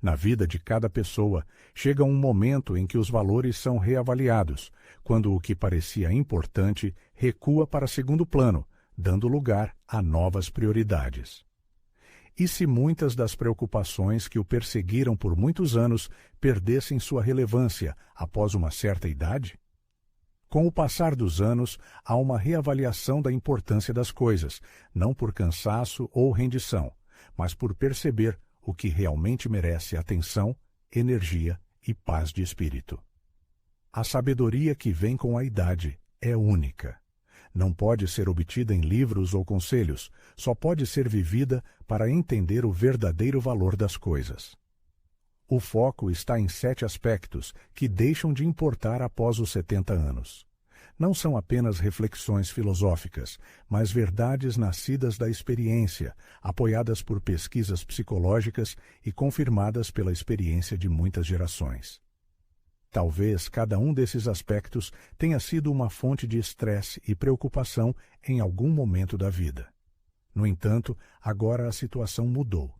Na vida de cada pessoa, chega um momento em que os valores são reavaliados, quando o que parecia importante recua para segundo plano, dando lugar a novas prioridades. E se muitas das preocupações que o perseguiram por muitos anos perdessem sua relevância após uma certa idade? Com o passar dos anos, há uma reavaliação da importância das coisas, não por cansaço ou rendição, mas por perceber o que realmente merece atenção, energia e paz de espírito. A sabedoria que vem com a idade é única. Não pode ser obtida em livros ou conselhos, só pode ser vivida para entender o verdadeiro valor das coisas. O foco está em 7 aspectos que deixam de importar após os 70 anos. Não são apenas reflexões filosóficas, mas verdades nascidas da experiência, apoiadas por pesquisas psicológicas e confirmadas pela experiência de muitas gerações. Talvez cada um desses aspectos tenha sido uma fonte de estresse e preocupação em algum momento da vida. No entanto, agora a situação mudou.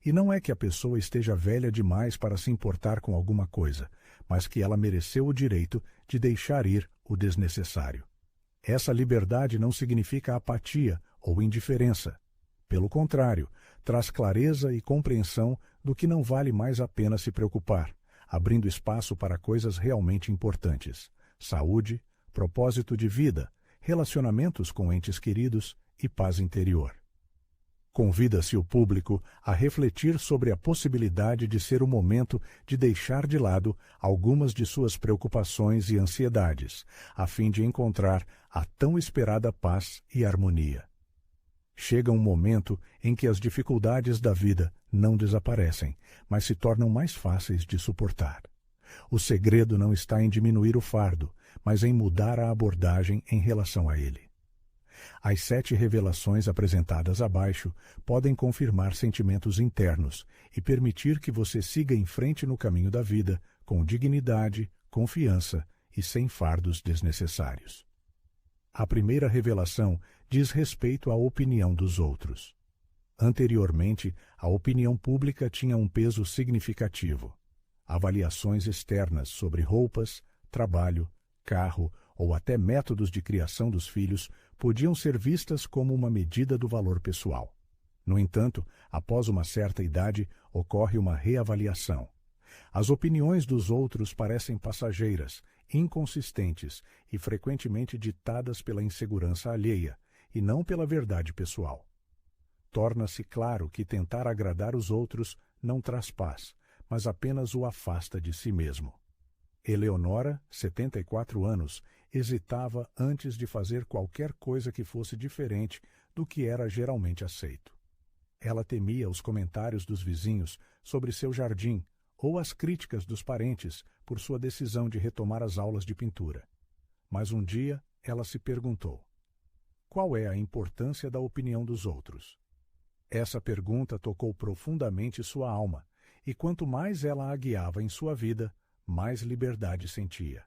E não é que a pessoa esteja velha demais para se importar com alguma coisa, mas que ela mereceu o direito de deixar ir o desnecessário. Essa liberdade não significa apatia ou indiferença. Pelo contrário, traz clareza e compreensão do que não vale mais a pena se preocupar, abrindo espaço para coisas realmente importantes: saúde, propósito de vida, relacionamentos com entes queridos e paz interior. Convida-se o público a refletir sobre a possibilidade de ser o momento de deixar de lado algumas de suas preocupações e ansiedades, a fim de encontrar a tão esperada paz e harmonia. Chega um momento em que as dificuldades da vida não desaparecem, mas se tornam mais fáceis de suportar. O segredo não está em diminuir o fardo, mas em mudar a abordagem em relação a ele. As 7 revelações apresentadas abaixo podem confirmar sentimentos internos e permitir que você siga em frente no caminho da vida com dignidade, confiança e sem fardos desnecessários. A primeira revelação diz respeito à opinião dos outros. Anteriormente, a opinião pública tinha um peso significativo. Avaliações externas sobre roupas, trabalho, carro ou até métodos de criação dos filhos podiam ser vistas como uma medida do valor pessoal. No entanto, após uma certa idade, ocorre uma reavaliação. As opiniões dos outros parecem passageiras, inconsistentes e frequentemente ditadas pela insegurança alheia, e não pela verdade pessoal. Torna-se claro que tentar agradar os outros não traz paz, mas apenas o afasta de si mesmo. Eleonora, 74 anos, hesitava antes de fazer qualquer coisa que fosse diferente do que era geralmente aceito. Ela temia os comentários dos vizinhos sobre seu jardim ou as críticas dos parentes por sua decisão de retomar as aulas de pintura. Mas um dia ela se perguntou: qual é a importância da opinião dos outros? Essa pergunta tocou profundamente sua alma, e quanto mais ela a guiava em sua vida, mais liberdade sentia.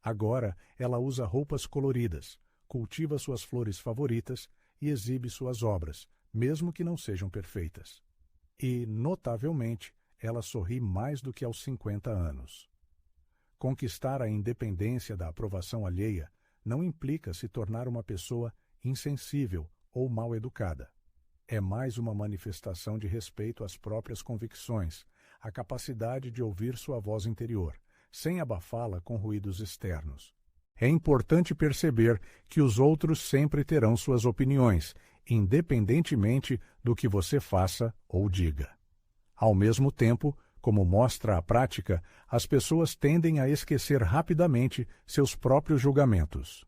Agora ela usa roupas coloridas, cultiva suas flores favoritas e exibe suas obras, mesmo que não sejam perfeitas. E, notavelmente, ela sorri mais do que aos 50 anos. Conquistar a independência da aprovação alheia não implica se tornar uma pessoa insensível ou mal educada. É mais uma manifestação de respeito às próprias convicções, a capacidade de ouvir sua voz interior, sem abafá-la com ruídos externos. É importante perceber que os outros sempre terão suas opiniões, independentemente do que você faça ou diga. Ao mesmo tempo, como mostra a prática, as pessoas tendem a esquecer rapidamente seus próprios julgamentos.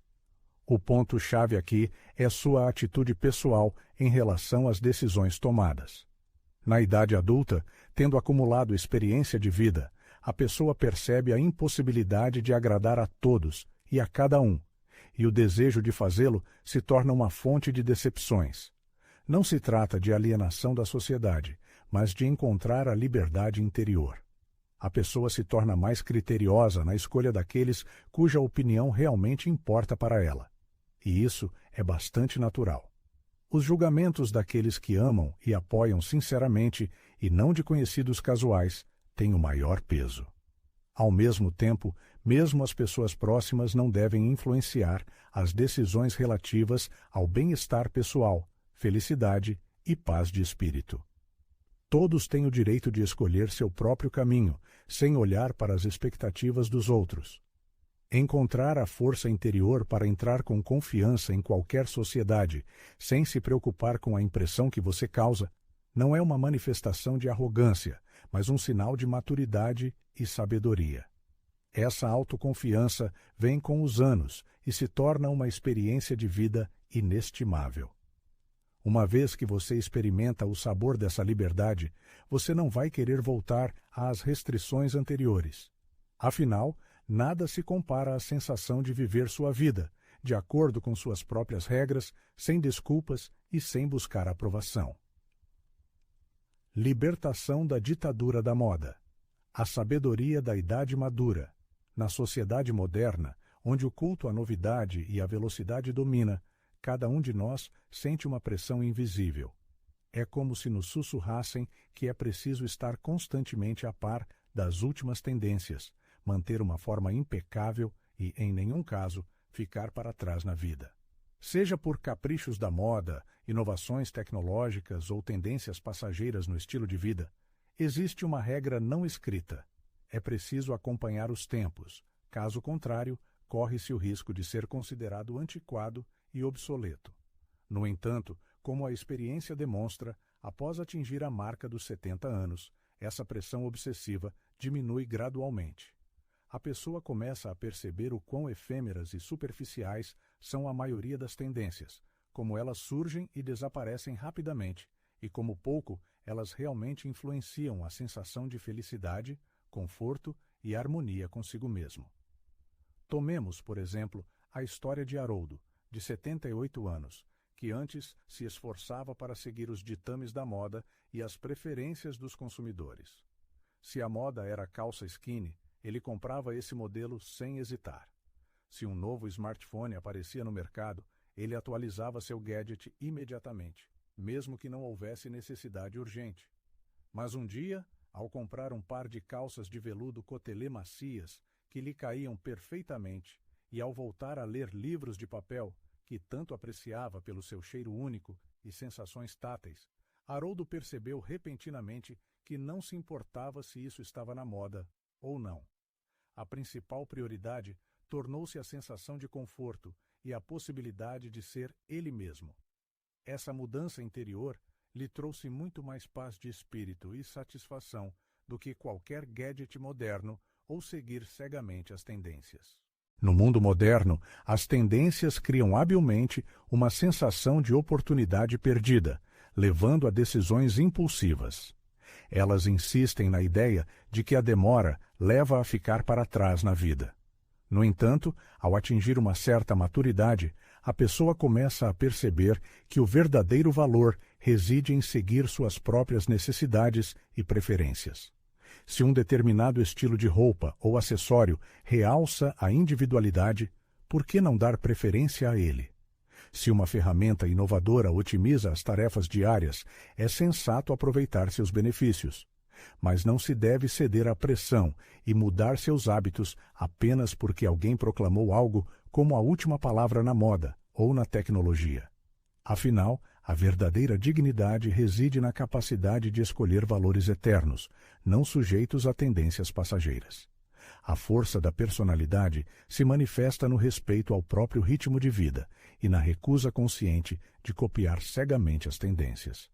O ponto-chave aqui é sua atitude pessoal em relação às decisões tomadas. Na idade adulta, tendo acumulado experiência de vida, a pessoa percebe a impossibilidade de agradar a todos e a cada um, e o desejo de fazê-lo se torna uma fonte de decepções. Não se trata de alienação da sociedade, mas de encontrar a liberdade interior. A pessoa se torna mais criteriosa na escolha daqueles cuja opinião realmente importa para ela. E isso é bastante natural. Os julgamentos daqueles que amam e apoiam sinceramente, e não de conhecidos casuais, têm o maior peso. Ao mesmo tempo, mesmo as pessoas próximas não devem influenciar as decisões relativas ao bem-estar pessoal, felicidade e paz de espírito. Todos têm o direito de escolher seu próprio caminho, sem olhar para as expectativas dos outros. Encontrar a força interior para entrar com confiança em qualquer sociedade, sem se preocupar com a impressão que você causa, não é uma manifestação de arrogância, mas um sinal de maturidade e sabedoria. Essa autoconfiança vem com os anos e se torna uma experiência de vida inestimável. Uma vez que você experimenta o sabor dessa liberdade, você não vai querer voltar às restrições anteriores. Afinal, nada se compara à sensação de viver sua vida, de acordo com suas próprias regras, sem desculpas e sem buscar aprovação. Libertação da ditadura da moda. A sabedoria da idade madura. Na sociedade moderna, onde o culto à novidade e à velocidade domina, cada um de nós sente uma pressão invisível. É como se nos sussurrassem que é preciso estar constantemente a par das últimas tendências, manter uma forma impecável e, em nenhum caso, ficar para trás na vida. Seja por caprichos da moda, inovações tecnológicas ou tendências passageiras no estilo de vida, existe uma regra não escrita. É preciso acompanhar os tempos. Caso contrário, corre-se o risco de ser considerado antiquado e obsoleto. No entanto, como a experiência demonstra, após atingir a marca dos 70 anos, essa pressão obsessiva diminui gradualmente. A pessoa começa a perceber o quão efêmeras e superficiais são a maioria das tendências, como elas surgem e desaparecem rapidamente, e como pouco elas realmente influenciam a sensação de felicidade, conforto e harmonia consigo mesmo. Tomemos, por exemplo, a história de Haroldo, de 78 anos, que antes se esforçava para seguir os ditames da moda e as preferências dos consumidores. Se a moda era calça skinny, ele comprava esse modelo sem hesitar. Se um novo smartphone aparecia no mercado, ele atualizava seu gadget imediatamente, mesmo que não houvesse necessidade urgente. Mas um dia, ao comprar um par de calças de veludo cotelê macias, que lhe caíam perfeitamente, e ao voltar a ler livros de papel, que tanto apreciava pelo seu cheiro único e sensações táteis, Haroldo percebeu repentinamente que não se importava se isso estava na moda ou não. A principal prioridade tornou-se a sensação de conforto e a possibilidade de ser ele mesmo. Essa mudança interior lhe trouxe muito mais paz de espírito e satisfação do que qualquer gadget moderno ou seguir cegamente as tendências. No mundo moderno, as tendências criam habilmente uma sensação de oportunidade perdida, levando a decisões impulsivas. Elas insistem na ideia de que a demora leva a ficar para trás na vida. No entanto, ao atingir uma certa maturidade, a pessoa começa a perceber que o verdadeiro valor reside em seguir suas próprias necessidades e preferências. Se um determinado estilo de roupa ou acessório realça a individualidade, por que não dar preferência a ele? Se uma ferramenta inovadora otimiza as tarefas diárias, é sensato aproveitar seus benefícios. Mas não se deve ceder à pressão e mudar seus hábitos apenas porque alguém proclamou algo como a última palavra na moda ou na tecnologia. Afinal, a verdadeira dignidade reside na capacidade de escolher valores eternos, não sujeitos a tendências passageiras. A força da personalidade se manifesta no respeito ao próprio ritmo de vida e na recusa consciente de copiar cegamente as tendências.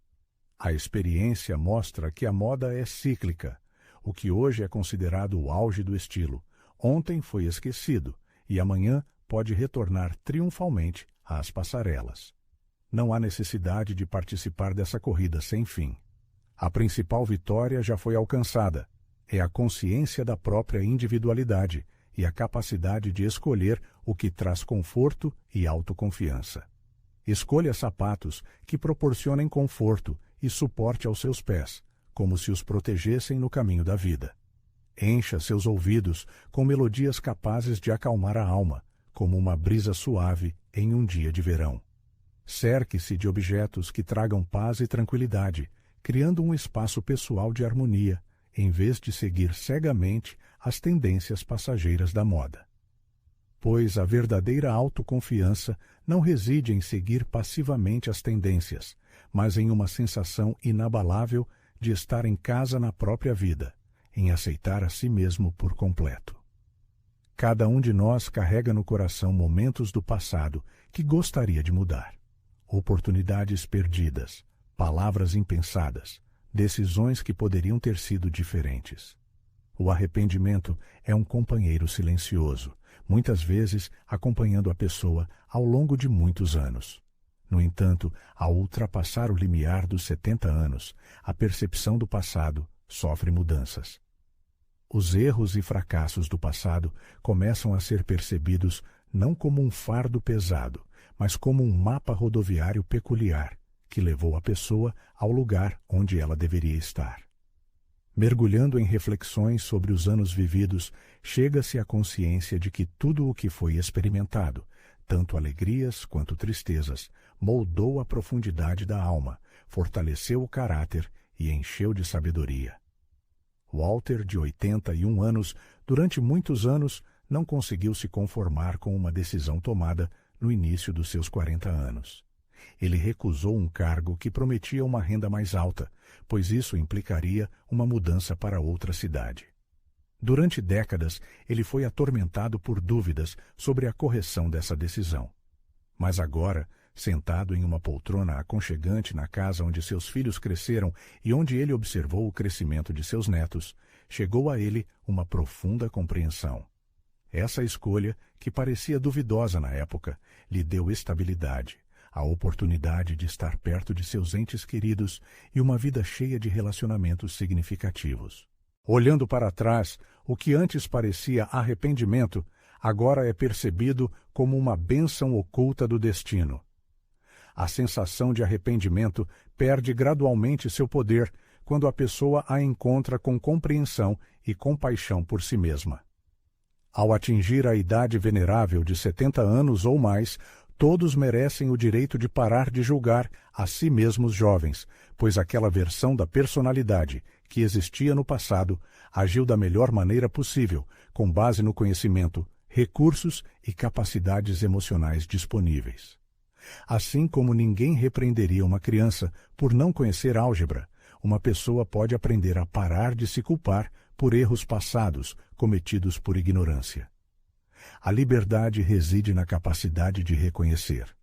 A experiência mostra que a moda é cíclica. O que hoje é considerado o auge do estilo, ontem foi esquecido e amanhã pode retornar triunfalmente às passarelas. Não há necessidade de participar dessa corrida sem fim. A principal vitória já foi alcançada. É a consciência da própria individualidade e a capacidade de escolher o que traz conforto e autoconfiança. Escolha sapatos que proporcionem conforto e suporte aos seus pés, como se os protegessem no caminho da vida. Encha seus ouvidos com melodias capazes de acalmar a alma, como uma brisa suave em um dia de verão. Cerque-se de objetos que tragam paz e tranquilidade, criando um espaço pessoal de harmonia, em vez de seguir cegamente as tendências passageiras da moda. Pois a verdadeira autoconfiança não reside em seguir passivamente as tendências, mas em uma sensação inabalável de estar em casa na própria vida, em aceitar a si mesmo por completo. Cada um de nós carrega no coração momentos do passado que gostaria de mudar. Oportunidades perdidas, palavras impensadas, decisões que poderiam ter sido diferentes. O arrependimento é um companheiro silencioso, muitas vezes acompanhando a pessoa ao longo de muitos anos. No entanto, ao ultrapassar o limiar dos 70 anos, a percepção do passado sofre mudanças. Os erros e fracassos do passado começam a ser percebidos não como um fardo pesado, mas como um mapa rodoviário peculiar, que levou a pessoa ao lugar onde ela deveria estar. Mergulhando em reflexões sobre os anos vividos, chega-se à consciência de que tudo o que foi experimentado, tanto alegrias quanto tristezas, moldou a profundidade da alma, fortaleceu o caráter e encheu de sabedoria. Walter, de 81 anos, durante muitos anos, não conseguiu se conformar com uma decisão tomada no início dos seus 40 anos. Ele recusou um cargo que prometia uma renda mais alta, pois isso implicaria uma mudança para outra cidade. Durante décadas, ele foi atormentado por dúvidas sobre a correção dessa decisão. Mas agora, sentado em uma poltrona aconchegante na casa onde seus filhos cresceram e onde ele observou o crescimento de seus netos, chegou a ele uma profunda compreensão. Essa escolha, que parecia duvidosa na época, lhe deu estabilidade, a oportunidade de estar perto de seus entes queridos e uma vida cheia de relacionamentos significativos. Olhando para trás, o que antes parecia arrependimento, agora é percebido como uma bênção oculta do destino. A sensação de arrependimento perde gradualmente seu poder quando a pessoa a encontra com compreensão e compaixão por si mesma. Ao atingir a idade venerável de 70 anos ou mais, todos merecem o direito de parar de julgar a si mesmos jovens, pois aquela versão da personalidade que existia no passado agiu da melhor maneira possível, com base no conhecimento, recursos e capacidades emocionais disponíveis. Assim como ninguém repreenderia uma criança por não conhecer álgebra, uma pessoa pode aprender a parar de se culpar por erros passados cometidos por ignorância. A liberdade reside na capacidade de reconhecer.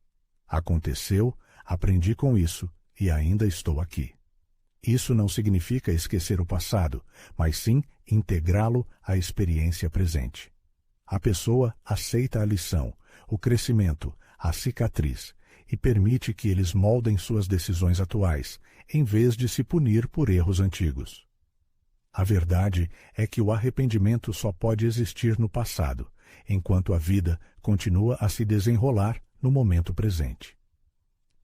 Aconteceu, aprendi com isso e ainda estou aqui. Isso não significa esquecer o passado, mas sim integrá-lo à experiência presente. A pessoa aceita a lição, o crescimento, a cicatriz e permite que eles moldem suas decisões atuais, em vez de se punir por erros antigos. A verdade é que o arrependimento só pode existir no passado, enquanto a vida continua a se desenrolar no momento presente.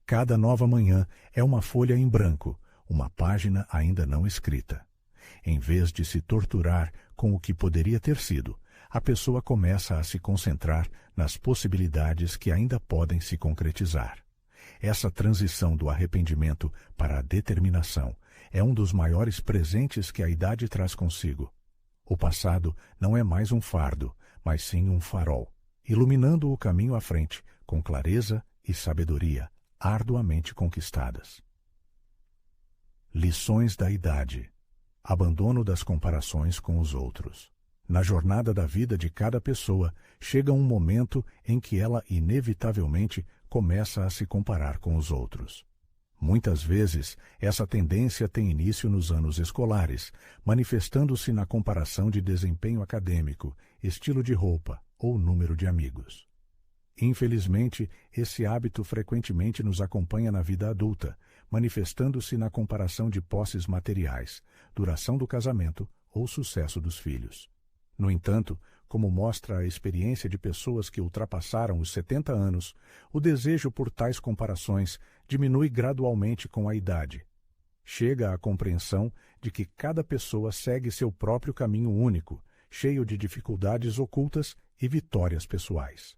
Cada nova manhã é uma folha em branco, uma página ainda não escrita. Em vez de se torturar com o que poderia ter sido, a pessoa começa a se concentrar nas possibilidades que ainda podem se concretizar. Essa transição do arrependimento para a determinação é um dos maiores presentes que a idade traz consigo. O passado não é mais um fardo, mas sim um farol, iluminando o caminho à frente com clareza e sabedoria arduamente conquistadas. Lições da idade. Abandono das comparações com os outros. Na jornada da vida de cada pessoa, chega um momento em que ela inevitavelmente começa a se comparar com os outros. Muitas vezes, essa tendência tem início nos anos escolares, manifestando-se na comparação de desempenho acadêmico, estilo de roupa ou número de amigos. Infelizmente, esse hábito frequentemente nos acompanha na vida adulta, manifestando-se na comparação de posses materiais, duração do casamento ou sucesso dos filhos. No entanto, como mostra a experiência de pessoas que ultrapassaram os 70 anos, o desejo por tais comparações diminui gradualmente com a idade. Chega à compreensão de que cada pessoa segue seu próprio caminho único, cheio de dificuldades ocultas e vitórias pessoais.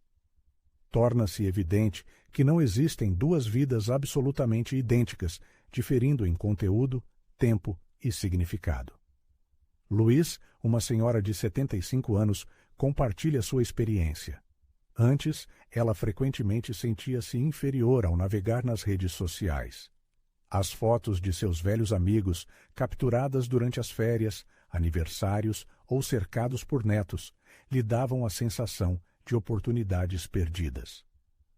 torna-se evidente que não existem duas vidas absolutamente idênticas, diferindo em conteúdo, tempo e significado. Louise, uma senhora de 75 anos, compartilha sua experiência. Antes, ela frequentemente sentia-se inferior ao navegar nas redes sociais. As fotos de seus velhos amigos, capturadas durante as férias, aniversários ou cercados por netos, lhe davam a sensação de oportunidades perdidas.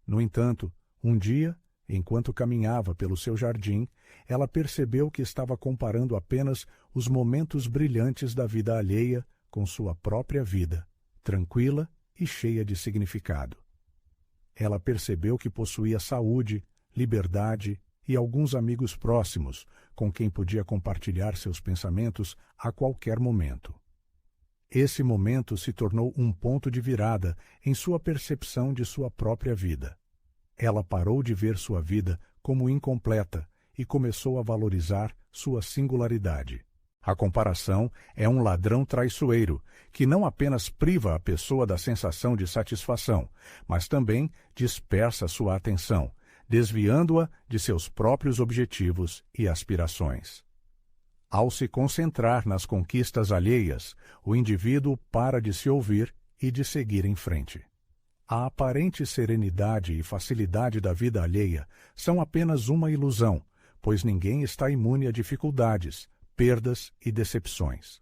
No entanto, um dia, enquanto caminhava pelo seu jardim, ela percebeu que estava comparando apenas os momentos brilhantes da vida alheia com sua própria vida, tranquila e cheia de significado. Ela percebeu que possuía saúde, liberdade e alguns amigos próximos com quem podia compartilhar seus pensamentos a qualquer momento. Esse momento se tornou um ponto de virada em sua percepção de sua própria vida. Ela parou de ver sua vida como incompleta e começou a valorizar sua singularidade. A comparação é um ladrão traiçoeiro que não apenas priva a pessoa da sensação de satisfação, mas também dispersa sua atenção, desviando-a de seus próprios objetivos e aspirações. Ao se concentrar nas conquistas alheias, o indivíduo para de se ouvir e de seguir em frente. A aparente serenidade e facilidade da vida alheia são apenas uma ilusão, pois ninguém está imune a dificuldades, perdas e decepções.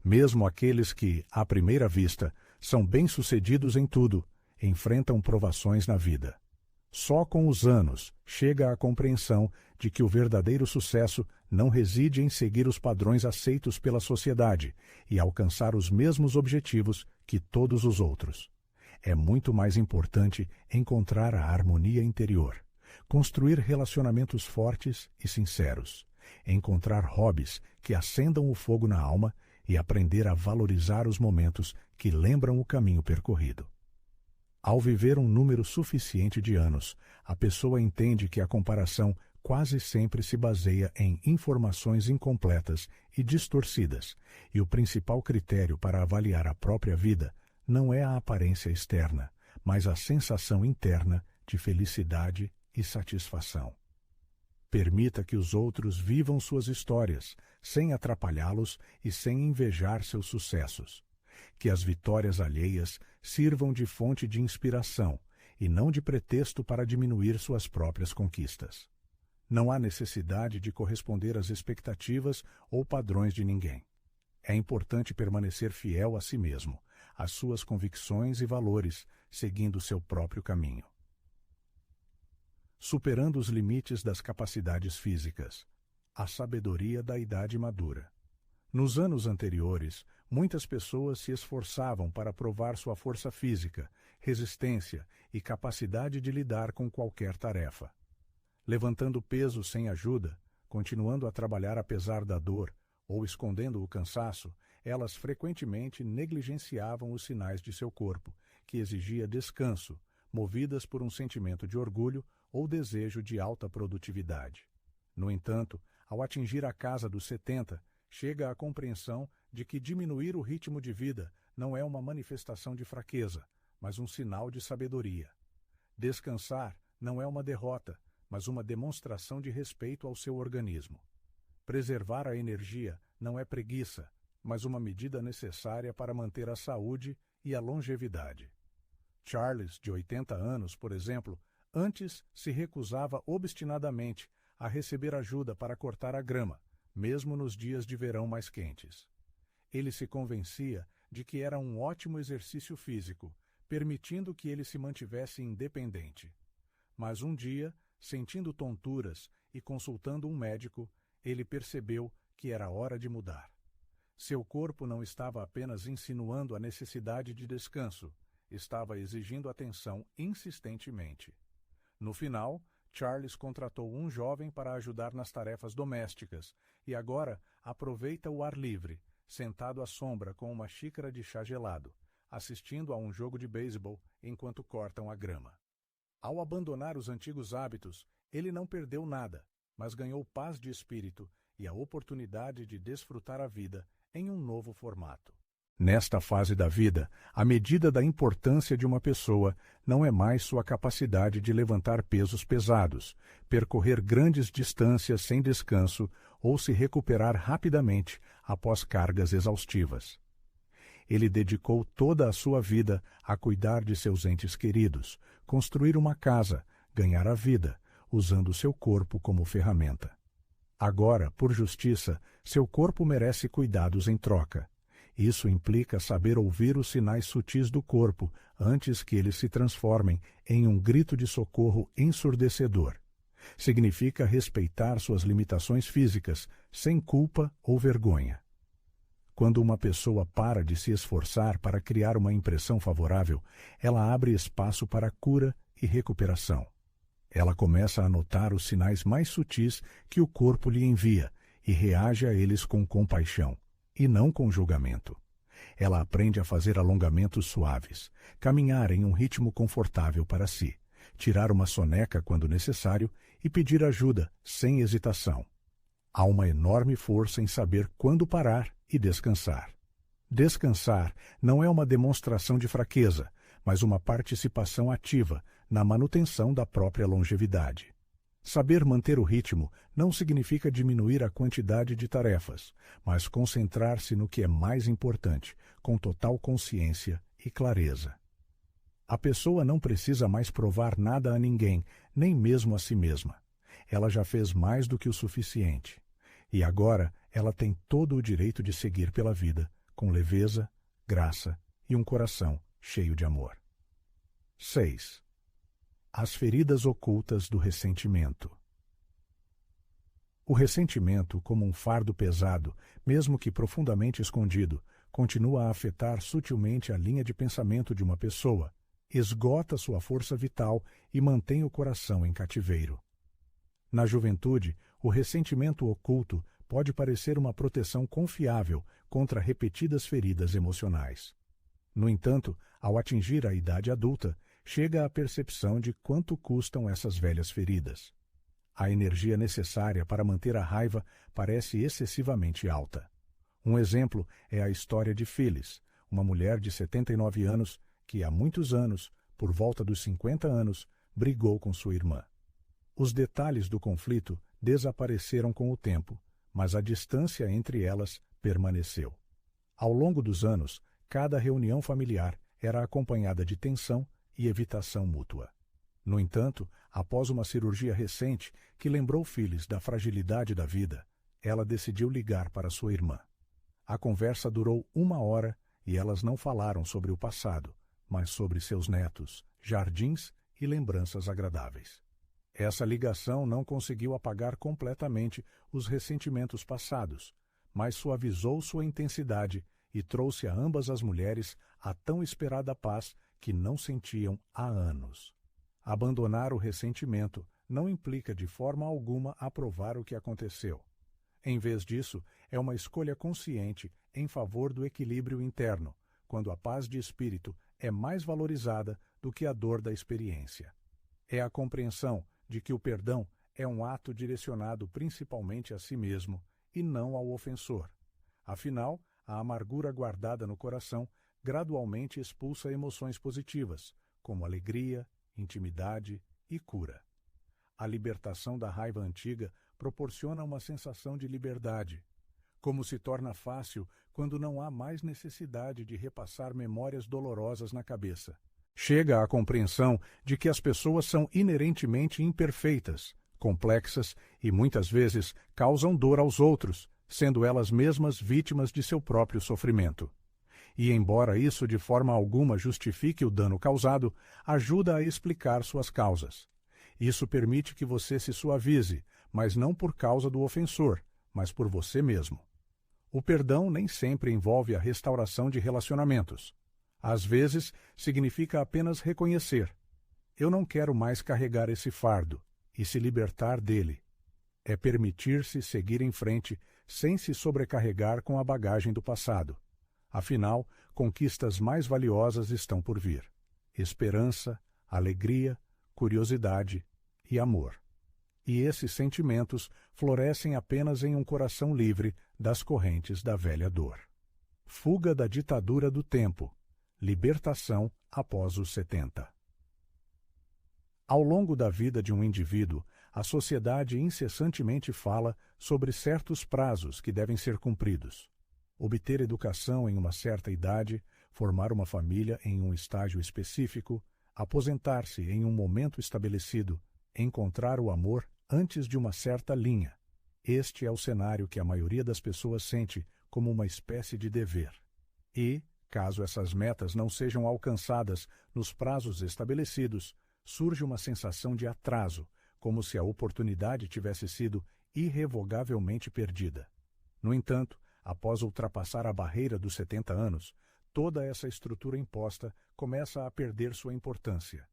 Mesmo aqueles que, à primeira vista, são bem-sucedidos em tudo, enfrentam provações na vida. Só com os anos chega a compreensão de que o verdadeiro sucesso não reside em seguir os padrões aceitos pela sociedade e alcançar os mesmos objetivos que todos os outros. É muito mais importante encontrar a harmonia interior, construir relacionamentos fortes e sinceros, encontrar hobbies que acendam o fogo na alma e aprender a valorizar os momentos que lembram o caminho percorrido. Ao viver um número suficiente de anos, a pessoa entende que a comparação quase sempre se baseia em informações incompletas e distorcidas, e o principal critério para avaliar a própria vida não é a aparência externa, mas a sensação interna de felicidade e satisfação. Permita que os outros vivam suas histórias, sem atrapalhá-los e sem invejar seus sucessos. Que as vitórias alheias sirvam de fonte de inspiração e não de pretexto para diminuir suas próprias conquistas. Não há necessidade de corresponder às expectativas ou padrões de ninguém. É importante permanecer fiel a si mesmo, às suas convicções e valores, seguindo seu próprio caminho. Superando os limites das capacidades físicas. A sabedoria da idade madura. Nos anos anteriores, muitas pessoas se esforçavam para provar sua força física, resistência e capacidade de lidar com qualquer tarefa. Levantando peso sem ajuda, continuando a trabalhar apesar da dor ou escondendo o cansaço, elas frequentemente negligenciavam os sinais de seu corpo, que exigia descanso, movidas por um sentimento de orgulho ou desejo de alta produtividade. No entanto, ao atingir a casa dos 70, chega à compreensão de que diminuir o ritmo de vida não é uma manifestação de fraqueza, mas um sinal de sabedoria. Descansar não é uma derrota, mas uma demonstração de respeito ao seu organismo. Preservar a energia não é preguiça, mas uma medida necessária para manter a saúde e a longevidade. Charles, de 80 anos, por exemplo, antes se recusava obstinadamente a receber ajuda para cortar a grama, mesmo nos dias de verão mais quentes. Ele se convencia de que era um ótimo exercício físico, permitindo que ele se mantivesse independente. Mas um dia, sentindo tonturas e consultando um médico, ele percebeu que era hora de mudar. Seu corpo não estava apenas insinuando a necessidade de descanso, estava exigindo atenção insistentemente. No final, Charles contratou um jovem para ajudar nas tarefas domésticas e agora aproveita o ar livre, sentado à sombra com uma xícara de chá gelado, assistindo a um jogo de beisebol enquanto cortam a grama. Ao abandonar os antigos hábitos, ele não perdeu nada, mas ganhou paz de espírito e a oportunidade de desfrutar a vida em um novo formato. Nesta fase da vida, a medida da importância de uma pessoa não é mais sua capacidade de levantar pesos pesados, percorrer grandes distâncias sem descanso ou se recuperar rapidamente após cargas exaustivas. Ele dedicou toda a sua vida a cuidar de seus entes queridos, construir uma casa, ganhar a vida, usando seu corpo como ferramenta. Agora, por justiça, seu corpo merece cuidados em troca. Isso implica saber ouvir os sinais sutis do corpo antes que eles se transformem em um grito de socorro ensurdecedor. Significa respeitar suas limitações físicas, sem culpa ou vergonha. Quando uma pessoa para de se esforçar para criar uma impressão favorável, ela abre espaço para cura e recuperação. Ela começa a notar os sinais mais sutis que o corpo lhe envia e reage a eles com compaixão, e não com julgamento. Ela aprende a fazer alongamentos suaves, caminhar em um ritmo confortável para si, tirar uma soneca quando necessário e pedir ajuda sem hesitação. Há uma enorme força em saber quando parar e descansar. Descansar não é uma demonstração de fraqueza, mas uma participação ativa na manutenção da própria longevidade. Saber manter o ritmo não significa diminuir a quantidade de tarefas, mas concentrar-se no que é mais importante, com total consciência e clareza. A pessoa não precisa mais provar nada a ninguém, nem mesmo a si mesma. Ela já fez mais do que o suficiente. E agora ela tem todo o direito de seguir pela vida, com leveza, graça e um coração cheio de amor. 6. As feridas ocultas do ressentimento. O ressentimento, como um fardo pesado, mesmo que profundamente escondido, continua a afetar sutilmente a linha de pensamento de uma pessoa, esgota sua força vital e mantém o coração em cativeiro. Na juventude, o ressentimento oculto pode parecer uma proteção confiável contra repetidas feridas emocionais. No entanto, ao atingir a idade adulta, chega a percepção de quanto custam essas velhas feridas. A energia necessária para manter a raiva parece excessivamente alta. Um exemplo é a história de Phyllis, uma mulher de 79 anos que há muitos anos, por volta dos 50 anos, brigou com sua irmã. Os detalhes do conflito desapareceram com o tempo, mas a distância entre elas permaneceu. Ao longo dos anos, cada reunião familiar era acompanhada de tensão e evitação mútua. No entanto, após uma cirurgia recente que lembrou Phyllis da fragilidade da vida, ela decidiu ligar para sua irmã. A conversa durou 1 hora e elas não falaram sobre o passado, mas sobre seus netos, jardins e lembranças agradáveis. Essa ligação não conseguiu apagar completamente os ressentimentos passados, mas suavizou sua intensidade e trouxe a ambas as mulheres a tão esperada paz que não sentiam há anos. Abandonar o ressentimento não implica de forma alguma aprovar o que aconteceu. Em vez disso, é uma escolha consciente em favor do equilíbrio interno, quando a paz de espírito é mais valorizada do que a dor da experiência. É a compreensão de que o perdão é um ato direcionado principalmente a si mesmo e não ao ofensor. Afinal, a amargura guardada no coração gradualmente expulsa emoções positivas, como alegria, intimidade e cura. A libertação da raiva antiga proporciona uma sensação de liberdade, como se torna fácil quando não há mais necessidade de repassar memórias dolorosas na cabeça. Chega à compreensão de que as pessoas são inerentemente imperfeitas, complexas e muitas vezes causam dor aos outros, sendo elas mesmas vítimas de seu próprio sofrimento. E, embora isso de forma alguma justifique o dano causado, ajuda a explicar suas causas. Isso permite que você se suavize, mas não por causa do ofensor, mas por você mesmo. O perdão nem sempre envolve a restauração de relacionamentos. Às vezes, significa apenas reconhecer: eu não quero mais carregar esse fardo, e se libertar dele. É permitir-se seguir em frente sem se sobrecarregar com a bagagem do passado. Afinal, conquistas mais valiosas estão por vir: esperança, alegria, curiosidade e amor. E esses sentimentos florescem apenas em um coração livre das correntes da velha dor. Fuga da ditadura do tempo. Libertação após os 70. Ao longo da vida de um indivíduo, a sociedade incessantemente fala sobre certos prazos que devem ser cumpridos. Obter educação em uma certa idade, formar uma família em um estágio específico, aposentar-se em um momento estabelecido, encontrar o amor antes de uma certa linha. Este é o cenário que a maioria das pessoas sente como uma espécie de dever. E, caso essas metas não sejam alcançadas nos prazos estabelecidos, surge uma sensação de atraso, como se a oportunidade tivesse sido irrevogavelmente perdida. No entanto, após ultrapassar a barreira dos 70 anos, toda essa estrutura imposta começa a perder sua importância.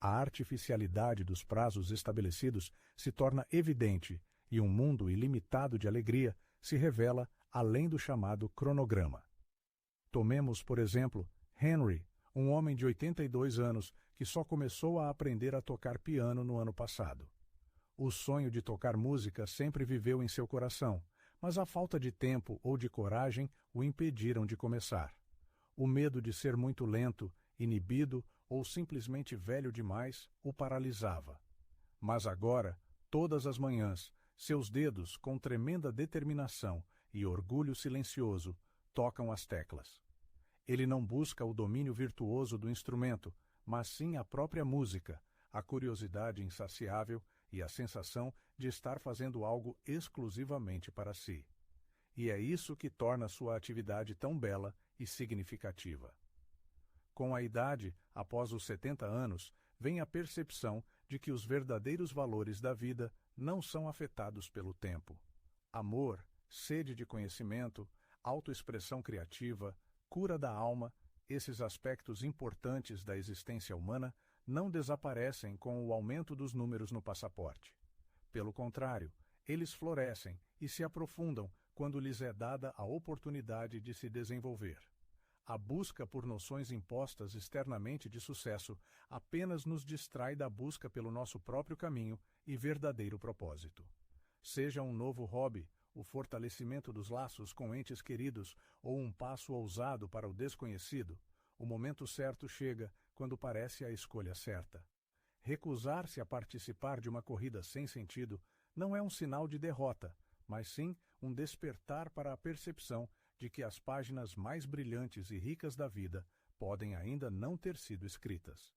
A artificialidade dos prazos estabelecidos se torna evidente e um mundo ilimitado de alegria se revela além do chamado cronograma. Tomemos, por exemplo, Henry, um homem de 82 anos que só começou a aprender a tocar piano no ano passado. O sonho de tocar música sempre viveu em seu coração, mas a falta de tempo ou de coragem o impediram de começar. O medo de ser muito lento, inibido ou simplesmente velho demais o paralisava. Mas agora, todas as manhãs, seus dedos, com tremenda determinação e orgulho silencioso, tocam as teclas. Ele não busca o domínio virtuoso do instrumento, mas sim a própria música, a curiosidade insaciável e a sensação de estar fazendo algo exclusivamente para si. E é isso que torna sua atividade tão bela e significativa. Com a idade, após os 70 anos, vem a percepção de que os verdadeiros valores da vida não são afetados pelo tempo. Amor, sede de conhecimento, autoexpressão criativa, cura da alma, esses aspectos importantes da existência humana não desaparecem com o aumento dos números no passaporte. Pelo contrário, eles florescem e se aprofundam quando lhes é dada a oportunidade de se desenvolver. A busca por noções impostas externamente de sucesso apenas nos distrai da busca pelo nosso próprio caminho e verdadeiro propósito. Seja um novo hobby, o fortalecimento dos laços com entes queridos ou um passo ousado para o desconhecido, o momento certo chega quando parece a escolha certa. Recusar-se a participar de uma corrida sem sentido não é um sinal de derrota, mas sim um despertar para a percepção de que as páginas mais brilhantes e ricas da vida podem ainda não ter sido escritas.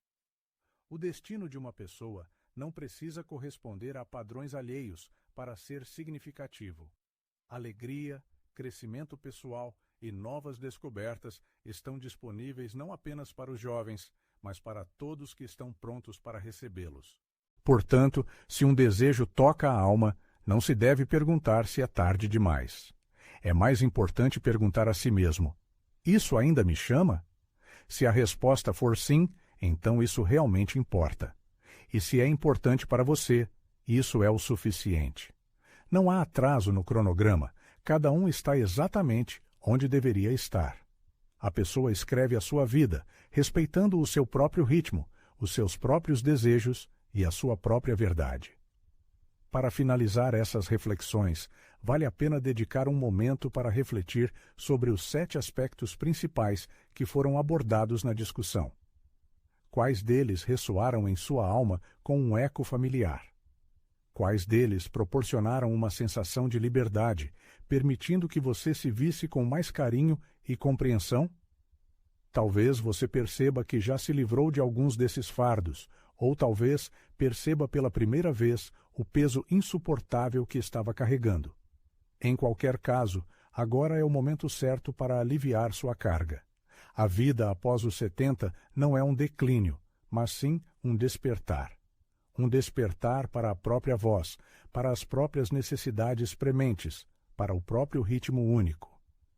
O destino de uma pessoa não precisa corresponder a padrões alheios para ser significativo. Alegria, crescimento pessoal e novas descobertas estão disponíveis não apenas para os jovens, mas para todos que estão prontos para recebê-los. Portanto, se um desejo toca a alma, não se deve perguntar se é tarde demais. É mais importante perguntar a si mesmo: isso ainda me chama? Se a resposta for sim, então isso realmente importa. E se é importante para você, isso é o suficiente. Não há atraso no cronograma, cada um está exatamente onde deveria estar. A pessoa escreve a sua vida, respeitando o seu próprio ritmo, os seus próprios desejos e a sua própria verdade. Para finalizar essas reflexões, vale a pena dedicar um momento para refletir sobre os 7 aspectos principais que foram abordados na discussão. Quais deles ressoaram em sua alma com um eco familiar? Quais deles proporcionaram uma sensação de liberdade, permitindo que você se visse com mais carinho e compreensão? Talvez você perceba que já se livrou de alguns desses fardos, ou talvez perceba pela primeira vez o peso insuportável que estava carregando. Em qualquer caso, agora é o momento certo para aliviar sua carga. A vida após os 70 não é um declínio, mas sim um despertar. Um despertar para a própria voz, para as próprias necessidades prementes, para o próprio ritmo único.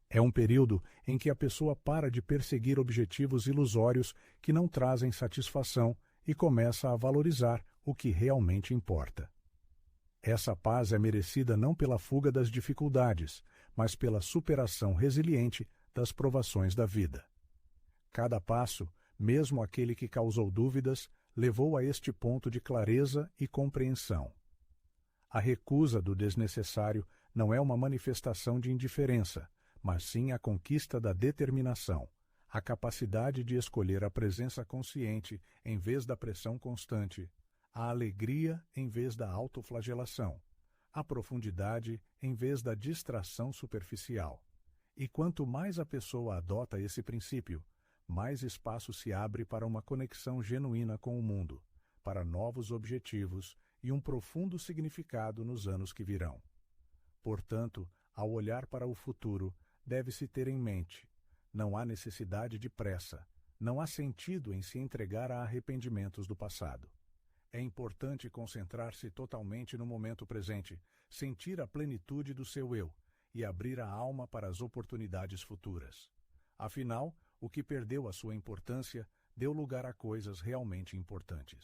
É um período em que a pessoa para de perseguir objetivos ilusórios que não trazem satisfação e começa a valorizar o que realmente importa. Essa paz é merecida não pela fuga das dificuldades, mas pela superação resiliente das provações da vida. Cada passo, mesmo aquele que causou dúvidas, levou a este ponto de clareza e compreensão. A recusa do desnecessário não é uma manifestação de indiferença, mas sim a conquista da determinação, a capacidade de escolher a presença consciente em vez da pressão constante, a alegria em vez da autoflagelação, a profundidade em vez da distração superficial. E quanto mais a pessoa adota esse princípio, mais espaço se abre para uma conexão genuína com o mundo, para novos objetivos e um profundo significado nos anos que virão. Portanto, ao olhar para o futuro, deve-se ter em mente: não há necessidade de pressa, não há sentido em se entregar a arrependimentos do passado. É importante concentrar-se totalmente no momento presente, sentir a plenitude do seu eu e abrir a alma para as oportunidades futuras. Afinal, o que perdeu a sua importância deu lugar a coisas realmente importantes.